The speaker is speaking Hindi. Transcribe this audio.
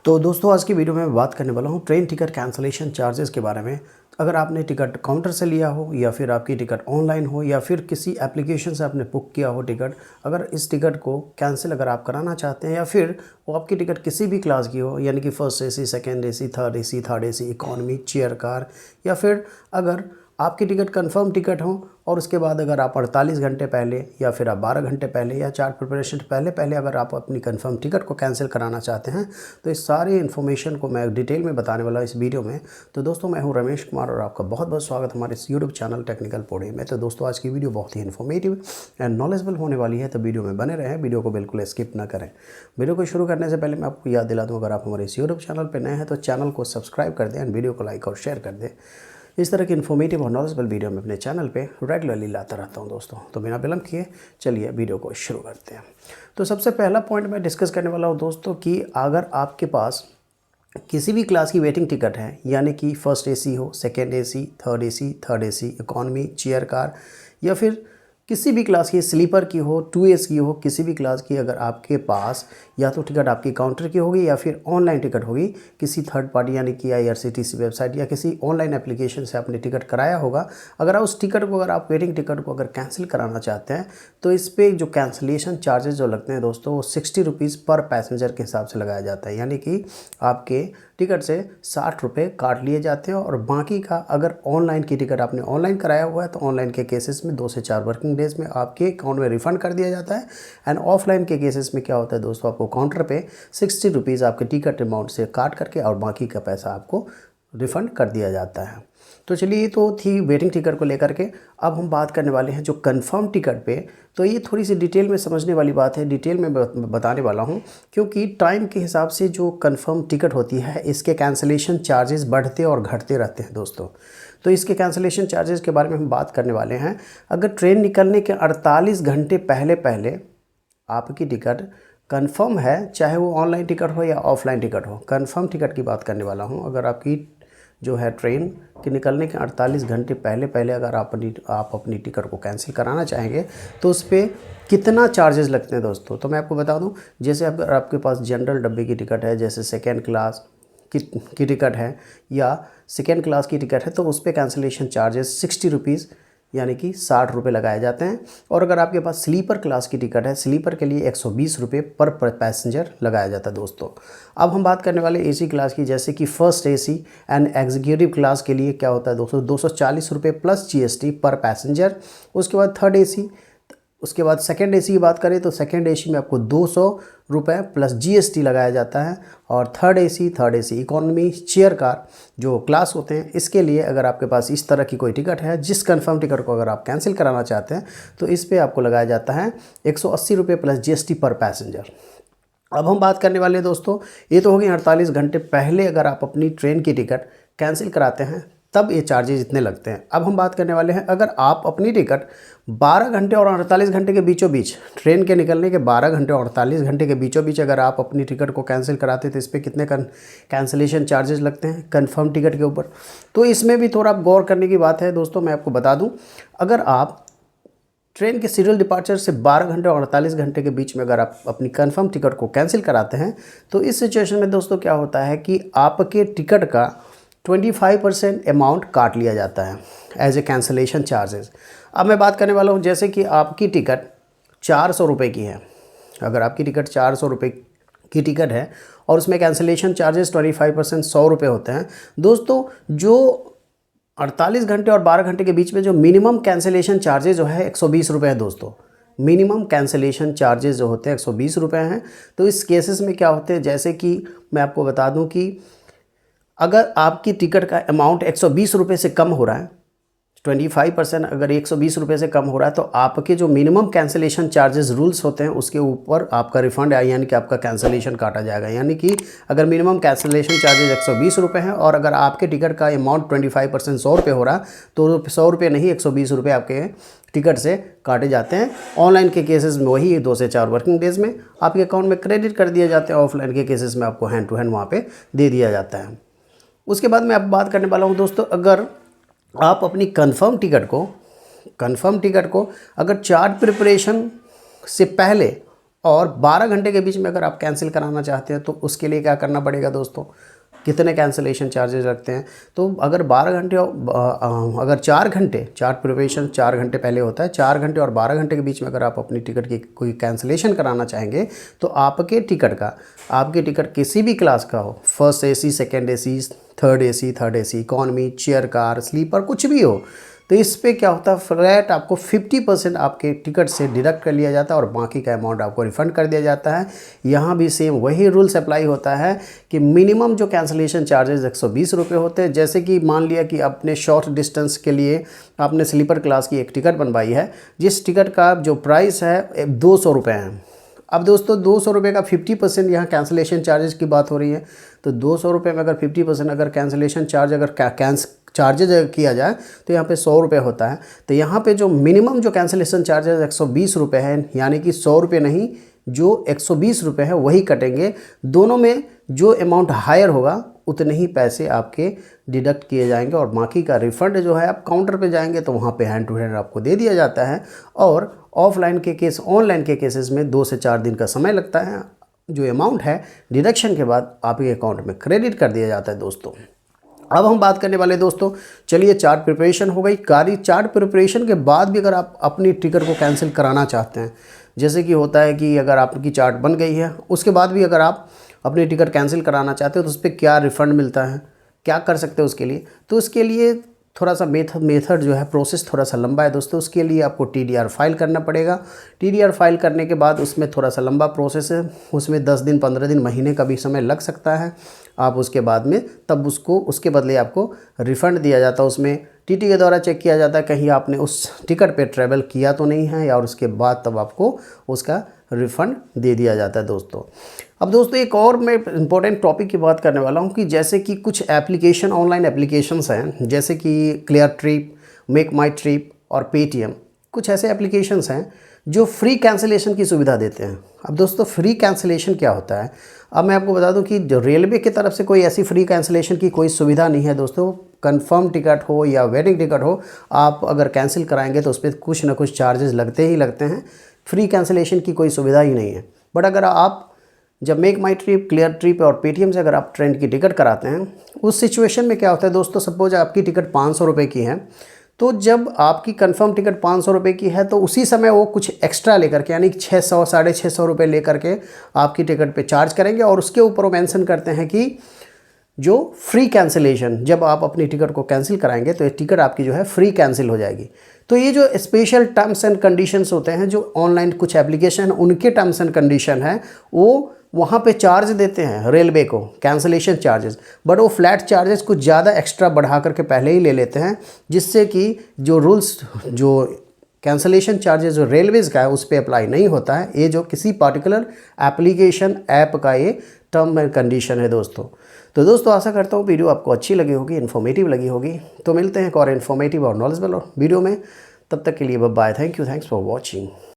तो दोस्तों आज की वीडियो में मैं बात करने वाला हूँ ट्रेन टिकट कैंसिलेशन चार्जेस के बारे में। अगर आपने टिकट काउंटर से लिया हो या फिर आपकी टिकट ऑनलाइन हो या फिर किसी एप्लीकेशन से आपने बुक किया हो टिकट, अगर इस टिकट को कैंसिल अगर आप कराना चाहते हैं या फिर वो आपकी टिकट किसी भी क्लास की हो, यानी कि first AC, second AC, third AC, economy, chair car, या फिर अगर आपकी टिकट कंफर्म टिकट हो और उसके बाद अगर आप 48 घंटे पहले या फिर आप 12 घंटे पहले या चार्ट प्रिपरेशन पहले अगर आप अपनी कंफर्म टिकट को कैंसिल कराना चाहते हैं, तो इस सारी इन्फॉर्मेशन को मैं डिटेल में बताने वाला हूँ इस वीडियो में। तो दोस्तों मैं हूँ रमेश कुमार और आपका बहुत बहुत स्वागत हमारे इस यूट्यूब चैनल टेक्निकल पोडी में। तो दोस्तों आज की वीडियो बहुत ही इन्फॉर्मेटिव एंड नॉलेजेबल होने वाली है, तो वीडियो में बने रहें, वीडियो को बिल्कुल स्किप ना करें। वीडियो को शुरू करने से पहले मैं आपको याद दिला दूँ, अगर आप हमारे इस यूट्यूब चैनल पर नए हैं तो चैनल को सब्सक्राइब कर दें एंड वीडियो को लाइक और शेयर कर दें। इस तरह की इन्फॉर्मेटिव और नॉलेजेबल वीडियो मैं अपने चैनल पे रेगुलरली लाता रहता हूं दोस्तों। तो बिना विलंब किए चलिए वीडियो को शुरू करते हैं। तो सबसे पहला पॉइंट मैं डिस्कस करने वाला हूं दोस्तों कि अगर आपके पास किसी भी क्लास की वेटिंग टिकट है, यानी कि फर्स्ट एसी हो, second AC, third AC, economy, chair car, या फिर किसी भी क्लास की स्लीपर की हो, 2 एस की हो, किसी भी क्लास की अगर आपके पास या तो टिकट आपकी काउंटर की होगी या फिर ऑनलाइन टिकट होगी, किसी थर्ड पार्टी यानी कि IRCTC वेबसाइट या किसी ऑनलाइन एप्लीकेशन से आपने टिकट कराया होगा, अगर उस टिकट को अगर आप वेटिंग टिकट को अगर कैंसिल कराना चाहते हैं तो इस पर जो कैंसिलेशन चार्जेस जो लगते हैं दोस्तों वो 60 रुपीज़ पर पैसेंजर के हिसाब से लगाया जाता है। यानी कि आपके टिकट से 60 रुपये काट लिए जाते हैं और बाकी का अगर ऑनलाइन की टिकट आपने ऑनलाइन कराया हुआ है तो ऑनलाइन के केसेस में 2 से 4 वर्किंग डेज में आपके अकाउंट में रिफ़ंड कर दिया जाता है। एंड ऑफलाइन के केसेस में क्या होता है दोस्तों, आपको काउंटर पे 60 रुपीज़ आपके टिकट अमाउंट से काट करके और बाकी का पैसा आपको रिफ़ंड कर दिया जाता है। तो चलिए ये तो थी वेटिंग टिकट को लेकर के। अब हम बात करने वाले हैं जो कंफर्म टिकट पे। तो ये थोड़ी सी डिटेल में समझने वाली बात है, डिटेल में बताने वाला हूँ, क्योंकि टाइम के हिसाब से जो कंफर्म टिकट होती है इसके कैंसिलेशन चार्जेस बढ़ते और घटते रहते हैं दोस्तों। तो इसके कैंसिलेशन चार्जेस के बारे में हम बात करने वाले हैं। अगर ट्रेन निकलने के 48 घंटे पहले आपकी टिकट कंफर्म है, चाहे वो ऑनलाइन टिकट हो या ऑफलाइन टिकट हो, कंफर्म टिकट की बात करने वाला हूँ। अगर आपकी जो है ट्रेन के निकलने के 48 घंटे पहले अगर आप अपनी टिकट को कैंसिल कराना चाहेंगे तो उस पर कितना चार्जेस लगते हैं दोस्तों, तो मैं आपको बता दूं। जैसे अगर आपके पास जनरल डब्बे की टिकट है, जैसे सेकेंड क्लास की टिकट है या सेकेंड क्लास की टिकट है, तो उस पर कैंसिलेशन चार्जेस 60 रुपीज़ यानी कि 60 रुपये लगाए जाते हैं। और अगर आपके पास स्लीपर क्लास की टिकट है, स्लीपर के लिए 120 रुपये पर पैसेंजर लगाया जाता है दोस्तों। अब हम बात करने वाले एसी क्लास की, जैसे कि first AC and executive class के लिए क्या होता है दोस्तों, 240 रुपये प्लस GST पर पैसेंजर। उसके बाद थर्ड एसी, उसके बाद सेकेंड एसी की बात करें तो सेकेंड एसी में आपको 200 रुपये प्लस GST लगाया जाता है। और third AC economy, chair car जो क्लास होते हैं, इसके लिए अगर आपके पास इस तरह की कोई टिकट है, जिस कंफर्म टिकट को अगर आप कैंसिल कराना चाहते हैं तो इस पे आपको लगाया जाता है 180 रुपये प्लस GST पर पैसेंजर। अब हम बात करने वाले हैं दोस्तों, ये तो हो गई 48 घंटे पहले अगर आप अपनी ट्रेन की टिकट कैंसिल कराते हैं तब ये चार्जेस इतने लगते हैं। अब हम बात करने वाले हैं अगर आप अपनी टिकट 12 घंटे और 48 घंटे के बीचों बीच, ट्रेन के निकलने के 12 घंटे और 48 घंटे के बीचों बीच अगर आप अपनी टिकट को कैंसिल कराते तो इस पर कितने कैंसिलेशन चार्जेस लगते हैं कंफर्म टिकट के ऊपर। तो इसमें भी थोड़ा गौर करने की बात है दोस्तों। मैं आपको बता दूँ, अगर आप ट्रेन के सीरियल डिपार्चर से 12 घंटे और 48 घंटे के बीच में अगर आप अपनी कंफर्म टिकट को कैंसिल कराते हैं तो इस सिचुएशन में दोस्तों क्या होता है कि आपके टिकट का 25% अमाउंट काट लिया जाता है एज ए कैंसिलेशन चार्जेस। अब मैं बात करने वाला हूँ, जैसे कि आपकी टिकट 400 रुपये की है, अगर आपकी टिकट 400 रुपये की टिकट है और उसमें कैंसिलेशन चार्जेस 25% 100 रुपये होते हैं दोस्तों। जो 48 घंटे और 12 घंटे के बीच में जो मिनिमम कैंसिलेशन चार्जेस जो है 120 रुपये है दोस्तों। मिनिमम कैंसिलेशन चार्जेस जो होते हैं 120 रुपये हैं। तो इस केसेस में क्या होते हैं, जैसे कि मैं आपको बता दूं कि अगर आपकी टिकट का अमाउंट 120 रुपये से कम हो रहा है, 25% अगर 120 रुपये से कम हो रहा है, तो आपके जो मिनिमम कैंसिलेशन चार्जेस रूल्स होते हैं उसके ऊपर आपका रिफंड यानी कि आपका कैंसिलेशन काटा जाएगा। यानी कि अगर मिनिमम कैंसिलेशन चार्जेस 120 रुपये हैं और अगर आपके टिकट का अमाउंट 25% 100 रुपये हो रहा तो 100 रुपये नहीं 120 रुपये आपके टिकट से काटे जाते हैं। ऑनलाइन के केसेस में वही 2 से 4 वर्किंग डेज में आपके अकाउंट में क्रेडिट कर दिए जाते हैं। ऑफलाइन के केसेस में आपको हैंड टू हैंड वहाँ पर दे दिया जाता है। उसके बाद मैं अब बात करने वाला हूँ दोस्तों, अगर आप अपनी कंफर्म टिकट को अगर चार्ट प्रिपरेशन से पहले और 12 घंटे के बीच में अगर आप कैंसिल कराना चाहते हैं तो उसके लिए क्या करना पड़ेगा दोस्तों, कितने कैंसिलेशन चार्जेस लगते हैं। तो अगर 12 घंटे अगर 4 घंटे, चार्ट प्रिपरेशन 4 घंटे पहले होता है, 4 घंटे और 12 घंटे के बीच में अगर आप अपनी टिकट की कोई कैंसिलेशन कराना चाहेंगे तो आपके टिकट किसी भी क्लास का हो, first AC, second AC, third AC, economy, chair car, sleeper, कुछ भी हो, तो इस पे क्या होता है, फ्लैट आपको 50% आपके टिकट से डिडक्ट कर लिया जाता है और बाकी का अमाउंट आपको रिफ़ंड कर दिया जाता है। यहाँ भी सेम वही रूल्स अप्लाई होता है कि मिनिमम जो कैंसिलेशन चार्जेस 120 रुपये होते हैं। जैसे कि मान लिया कि आपने शॉर्ट डिस्टेंस के लिए आपने स्लीपर क्लास की एक टिकट बनवाई है, जिस टिकट का जो प्राइस है 200 रुपये है। अब दोस्तों 200 रुपये का 50% यहाँ कैंसिलेशन चार्जेस की बात हो रही है, तो 200 रुपये में अगर 50% अगर कैंसिलेशन चार्ज अगर चार्जेज किया जाए तो यहाँ पे 100 रुपये होता है। तो यहाँ पे जो मिनिमम जो कैंसिलेशन चार्जेस 120 रुपये है, यानी कि 100 रुपये नहीं, जो 120 रुपये है वही कटेंगे। दोनों में जो अमाउंट हायर होगा उतने ही पैसे आपके डिडक्ट किए जाएंगे और बाकी का रिफ़ंड जो है आप काउंटर पे जाएंगे तो वहाँ पे हैंड टू हैंड आपको दे दिया जाता है। और ऑनलाइन के केसेस में 2 से 4 दिन का समय लगता है। जो अमाउंट है डिडक्शन के बाद आपके अकाउंट में क्रेडिट कर दिया जाता है दोस्तों। अब हम बात करने वाले दोस्तों, चलिए चार्ट प्रिपरेशन हो गई। चार्ट प्रिपरेशन के बाद भी अगर आप अपनी टिकट को कैंसिल कराना चाहते हैं, जैसे कि होता है कि अगर आपकी चार्ट बन गई है उसके बाद भी अगर आप अपनी टिकट कैंसिल कराना चाहते हो तो उस पर क्या रिफ़ंड मिलता है, क्या कर सकते हो उसके लिए। तो उसके लिए थोड़ा सा मेथड जो है, प्रोसेस थोड़ा सा लंबा है दोस्तों। उसके लिए आपको TDR फाइल करना पड़ेगा। TDR फाइल करने के बाद उसमें थोड़ा सा लंबा प्रोसेस है, उसमें 10 दिन, 15 दिन, महीने का भी समय लग सकता है। आप उसके बाद में तब उसके बदले आपको रिफ़ंड दिया जाता है। उसमें TT के द्वारा चेक किया जाता है कहीं आपने उस टिकट पे ट्रैवल किया तो नहीं है, और उसके बाद तब आपको उसका रिफ़ंड दे दिया जाता है दोस्तों। अब दोस्तों एक और मैं इम्पोर्टेंट टॉपिक की बात करने वाला हूँ कि जैसे कि कुछ एप्लीकेशन, ऑनलाइन एप्लीकेशंस हैं, जैसे कि क्लियर ट्रिप, मेक माई ट्रिप और Paytm, कुछ ऐसे एप्लीकेशंस हैं जो फ्री कैंसिलेशन की सुविधा देते हैं। अब दोस्तों फ्री कैंसिलेशन क्या होता है, अब मैं आपको बता दूं कि जो रेलवे की तरफ से कोई ऐसी फ्री कैंसिलेशन की कोई सुविधा नहीं है दोस्तों। कंफर्म टिकट हो या वेटिंग टिकट हो, आप अगर कैंसिल कराएंगे तो उस पर कुछ ना कुछ चार्जेस लगते ही लगते हैं। फ्री कैंसिलेशन की कोई सुविधा ही नहीं है। बट अगर आप जब मेक माई ट्रिप, क्लियर ट्रिप और Paytm से अगर आप ट्रेन की टिकट कराते हैं, उस सिचुएशन में क्या होता है दोस्तों, सपोज आपकी टिकट 500 रुपये की है, तो जब आपकी कंफर्म टिकट 500 रुपये की है तो उसी समय वो कुछ एक्स्ट्रा लेकर के, यानी 600, 650 रुपये लेकर के आपकी टिकट पे चार्ज करेंगे। और उसके ऊपर वो मेंशन करते हैं कि जो फ्री कैंसिलेशन, जब आप अपनी टिकट को कैंसिल कराएंगे तो ये टिकट आपकी जो है फ्री कैंसिल हो जाएगी। तो ये जो स्पेशल टर्म्स एंड कंडीशंस होते हैं, जो ऑनलाइन कुछ एप्लीकेशन उनके टर्म्स एंड कंडीशन है, वो वहाँ पे चार्ज देते हैं रेलवे को कैंसिलेशन चार्जेस, बट वो फ्लैट चार्जेस कुछ ज़्यादा एक्स्ट्रा बढ़ा करके पहले ही ले लेते हैं, जिससे कि जो रूल्स, जो कैंसिलेशन चार्जेस जो रेलवेज़ का है उस पर अप्लाई नहीं होता है। ये जो किसी पर्टिकुलर एप्लीकेशन ऐप का ये टर्म एंड कंडीशन है दोस्तों। तो दोस्तों आशा करता हूँ वीडियो आपको अच्छी लगी होगी, इन्फॉर्मेटिव लगी होगी। तो मिलते हैं एक और इन्फॉर्मेटिव और नॉलेजेबल वीडियो में, तब तक के लिए bye, thank you, thanks for watching.